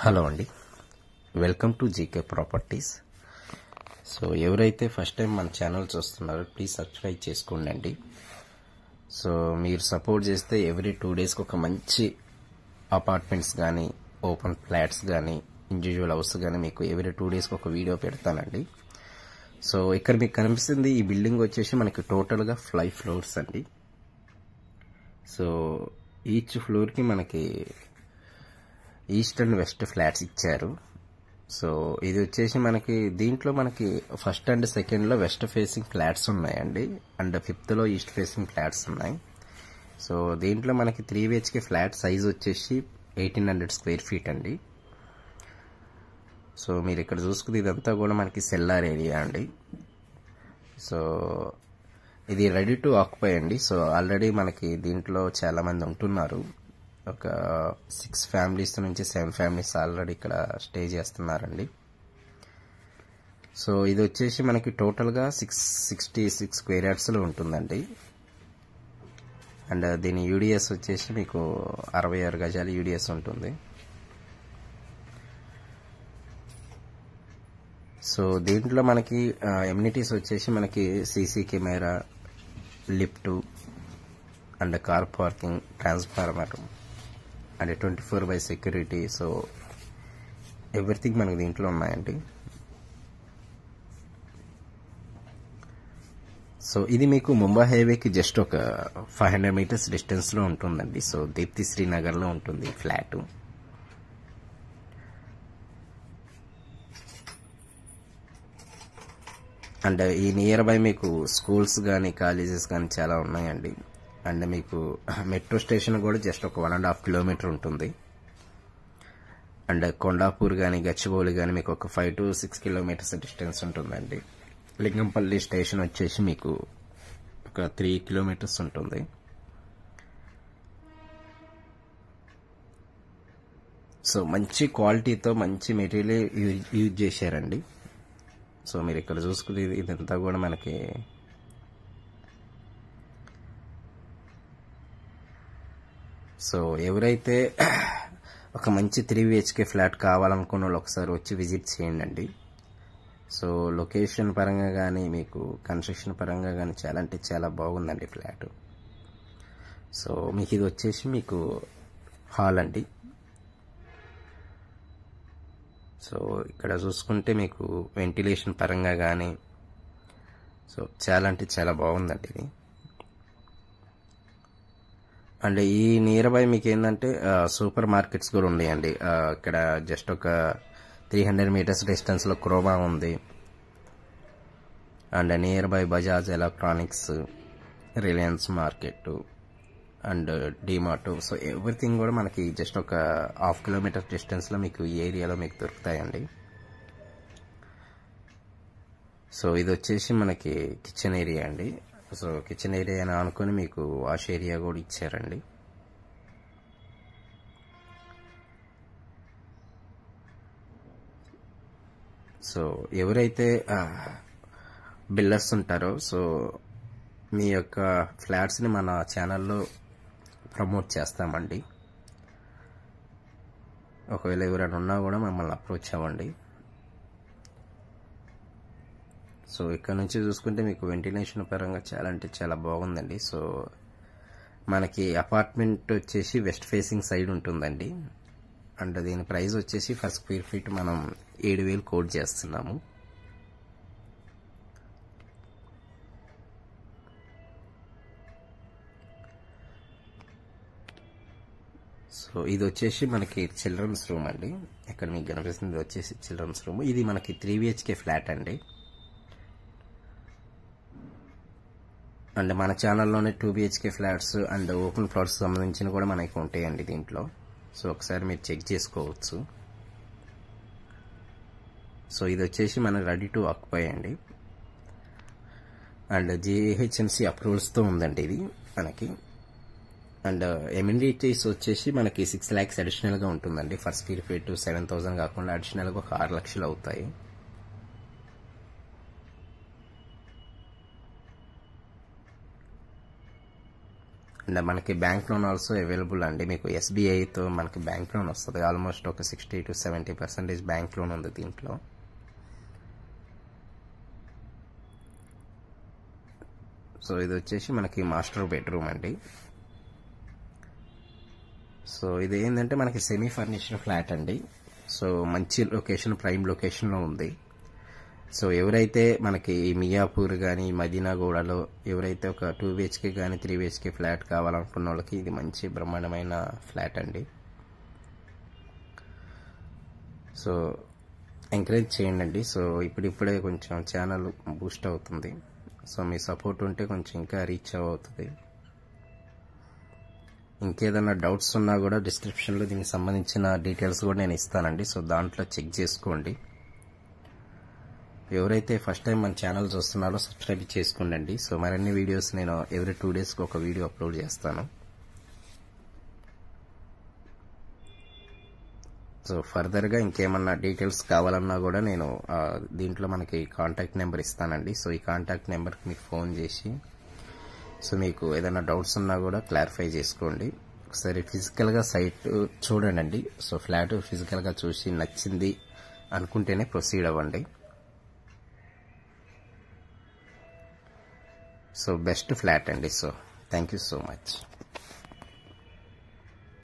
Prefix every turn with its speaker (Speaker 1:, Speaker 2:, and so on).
Speaker 1: Hello అండి, welcome to GK properties. So ఎవరైతే first time మన ఛానల్ చూస్తున్నారో ప్లీజ్ సబ్స్క్రైబ్ చేసుకోండి. సో మీరు సపోర్ట్ చేస్తే ఎవ్రీ 2 డేస్కి ఒక మంచి అపార్ట్మెంట్స్ కానీ, ఓపెన్ ఫ్లాట్స్ కానీ, ఇండివిజువల్ హౌస్ కానీ మీకు ఎవ్రీ 2 డేస్కి ఒక వీడియో పెడతానండి. సో ఇక్కడ మీకు కనిపిస్తుంది ఈ బిల్డింగ్ వచ్చేసి మనకి టోటల్గా 5 ఫ్లోర్స్ అండి. సో ఈచ్ ఫ్లోర్కి మనకి ఈస్ట్ అండ్ వెస్ట్ ఫ్లాట్స్ ఇచ్చారు. సో ఇది వచ్చేసి మనకి దీంట్లో మనకి ఫస్ట్ అండ్ సెకండ్ లో వెస్ట్ ఫేసింగ్ ఫ్లాట్స్ ఉన్నాయండి, అండ్ ఫిఫ్త్ లో ఈస్ట్ ఫేసింగ్ ఫ్లాట్స్ ఉన్నాయి. సో దీంట్లో మనకి 3 BHK ఫ్లాట్ సైజ్ వచ్చేసి 1800 స్క్వేర్ ఫీట్ అండి. సో మీరు ఇక్కడ చూసుకుంది ఇదంతా కూడా మనకి సెల్లార్ ఏరియా అండి. సో ఇది రెడీ టు ఆక్యుపై అండి. సో ఆల్రెడీ మనకి దీంట్లో చాలా మంది ఉంటున్నారు. ఒక 6 ఫ్యామిలీస్ నుంచి 7 ఫ్యామిలీస్ ఆల్రెడీ ఇక్కడ స్టే చేస్తున్నారండి. సో ఇది వచ్చేసి మనకి టోటల్గా 666 స్క్వేర్ యార్డ్స్లో ఉంటుందండి. అండ్ దీని యూడిఎస్ వచ్చేసి మీకు 66 గజాలు యూడిఎస్ ఉంటుంది. సో దీంట్లో మనకి ఎమ్యూనిటీస్ వచ్చేసి మనకి CC camera, lift and car parking, transformer and 24/7 security. So everything మనకి దీంట్లో ఉన్నాయండి. సో ఇది మీకు ముంబై హైవేకి జస్ట్ ఒక 500 మీటర్స్ డిస్టెన్స్లో ఉంటుందండి. సో దీప్తి శ్రీనగర్లో ఉంటుంది ఫ్లాట్. అండ్ ఈ నియర్ బై మీకు స్కూల్స్ కానీ, కాలేజెస్ కానీ చాలా ఉన్నాయండి. అండ్ మీకు మెట్రో స్టేషన్ కూడా జస్ట్ ఒక 1.5 కిలోమీటర్ ఉంటుంది. అండ్ కొండాపూర్ కానీ, గచ్చిబౌలి కానీ మీకు ఒక 5 to 6 కిలోమీటర్స్ డిస్టెన్స్ ఉంటుందండి. లింగంపల్లి స్టేషన్ వచ్చేసి మీకు ఒక 3 కిలోమీటర్స్ ఉంటుంది. సో మంచి క్వాలిటీతో మంచి మెటీరియల్ యూజ్ చేశారండి. సో మీరు ఇక్కడ చూసుకుని ఇదంతా కూడా మనకి సో ఎవరైతే ఒక మంచి 3 BHK ఫ్లాట్ కావాలనుకున్న వాళ్ళు ఒకసారి వచ్చి విజిట్ చేయండి. సో లొకేషన్ పరంగా కానీ, మీకు కన్స్ట్రక్షన్ పరంగా కానీ చాలా అంటే చాలా బాగుందండి ఫ్లాట్. సో మీకు ఇది వచ్చేసి మీకు హాల్ అండి. సో ఇక్కడ చూసుకుంటే మీకు వెంటిలేషన్ పరంగా కానీ సో చాలా అంటే చాలా బాగుందండి ఇది. అండ్ ఈ నియర్ బై మీకు ఏంటంటే సూపర్ మార్కెట్స్ కూడా ఉన్నాయండి. ఇక్కడ జస్ట్ ఒక 300 మీటర్స్ డిస్టెన్స్లో క్రోమా ఉంది. And near by Bajaj electronics, Reliance market and DMart. So everything కూడా మనకి జస్ట్ ఒక 1/2 కిలోమీటర్ డిస్టెన్స్లో మీకు ఈ ఏరియాలో మీకు దొరుకుతాయండి. సో ఇది వచ్చేసి మనకి కిచెన్ ఏరియా అండి. సో కిచెన్ ఏరియా అనుకుని మీకు వాష్ ఏరియా కూడా ఇచ్చారండి. సో ఎవరైతే బిల్డర్స్ ఉంటారో సో మీ యొక్క ఫ్లాట్స్ని మన ఛానల్లో ప్రమోట్ చేస్తామండి. ఒకవేళ ఎవరైనా ఉన్నా కూడా మమ్మల్ని అప్రోచ్ అవ్వండి. సో ఇక్కడ నుంచి చూసుకుంటే మీకు వెంటిలేషన్ పరంగా చాలా అంటే చాలా బాగుందండి. సో మనకి అపార్ట్మెంట్ వచ్చేసి వెస్ట్ ఫేసింగ్ సైడ్ ఉంటుందండి. అండ్ దీని ప్రైస్ వచ్చేసి per స్క్వేర్ ఫీట్ మనం 7,000 కోట్ చేస్తున్నాము. సో ఇది వచ్చేసి మనకి చిల్డ్రన్స్ రూమ్ అండి. ఇక్కడ మీకు కనిపిస్తుంది వచ్చేసి చిల్డ్రన్స్ రూమ్. ఇది మనకి 3 BHK ఫ్లాట్ అండి. అండ్ మన ఛానల్లోనే 2 BHK flats and open flats సంబంధించిన కూడా మనకి ఉంటాయండి దీంట్లో. సో ఒకసారి మీరు చెక్ చేసుకోవచ్చు. సో ఇది వచ్చేసి మనకి రెడీ టు ఆక్యుపై అండి. అండ్ GHMC అప్రూవల్స్తో ఉందండి ఇది మనకి. అండ్ ఎమ్యూనిటీస్ వచ్చేసి మనకి 6 lakhs అడిషనల్గా ఉంటుందండి. per స్క్వేర్ ఫీట్ 7,000 కాకుండా అడిషనల్గా ఒక 6 లక్షలు అవుతాయి. అండ్ మనకి బ్యాంక్ లోన్ ఆల్సో అవైలబుల్ అండి. మీకు ఎస్బీఐతో మనకి బ్యాంక్ లోన్ వస్తుంది. ఆల్మోస్ట్ ఒక 60 to 70% బ్యాంక్ లోన్ ఉంది దీంట్లో. సో ఇది వచ్చేసి మనకి మాస్టర్ బెడ్రూమ్ అండి. సో ఇది ఏంటంటే మనకి సెమీ ఫర్నిష్డ్ ఫ్లాట్ అండి. సో మంచి లొకేషన్, ప్రైమ్ లొకేషన్లో ఉంది. సో ఎవరైతే మనకి మియాపూర్ కానీ మదీనాగూడలో ఎవరైతే ఒక 2 BHK కానీ 3 BHK ఫ్లాట్ కావాలనుకున్న వాళ్ళకి ఇది మంచి బ్రహ్మాండమైన ఫ్లాట్ అండి. సో ఎంకరేజ్ చేయండి. సో ఇప్పుడిప్పుడే కొంచెం ఛానల్ బూస్ట్ అవుతుంది. సో మీ సపోర్ట్ ఉంటే కొంచెం ఇంకా రీచ్ అవుతుంది. ఇంకేదన్నా డౌట్స్ ఉన్నా కూడా డిస్క్రిప్షన్లో దీనికి సంబంధించిన డీటెయిల్స్ కూడా నేను ఇస్తానండి. సో దాంట్లో చెక్ చేసుకోండి. ఎవరైతే ఫస్ట్ టైం మన ఛానల్ చూస్తున్నారో సబ్స్క్రైబ్ చేసుకోండి. సో మరిన్ని వీడియోస్ నేను ఎవ్రీ 2 daysకి ఒక వీడియో అప్లోడ్ చేస్తాను. సో ఫర్దర్గా ఇంకేమన్నా డీటెయిల్స్ కావాలన్నా కూడా నేను దీంట్లో మనకి కాంటాక్ట్ నెంబర్ ఇస్తానండి. సో ఈ కాంటాక్ట్ నెంబర్కి మీకు ఫోన్ చేసి సో మీకు ఏదైనా డౌట్స్ ఉన్నా కూడా క్లారిఫై చేసుకోండి. ఒకసారి ఫిజికల్గా సైట్ చూడండి. సో ఫ్లాట్ ఫిజికల్గా చూసి నచ్చింది అనుకుంటేనే ప్రొసీడ్ అవ్వండి. సో బెస్ట్ ఫ్లాట్ అండి. So thank you so much.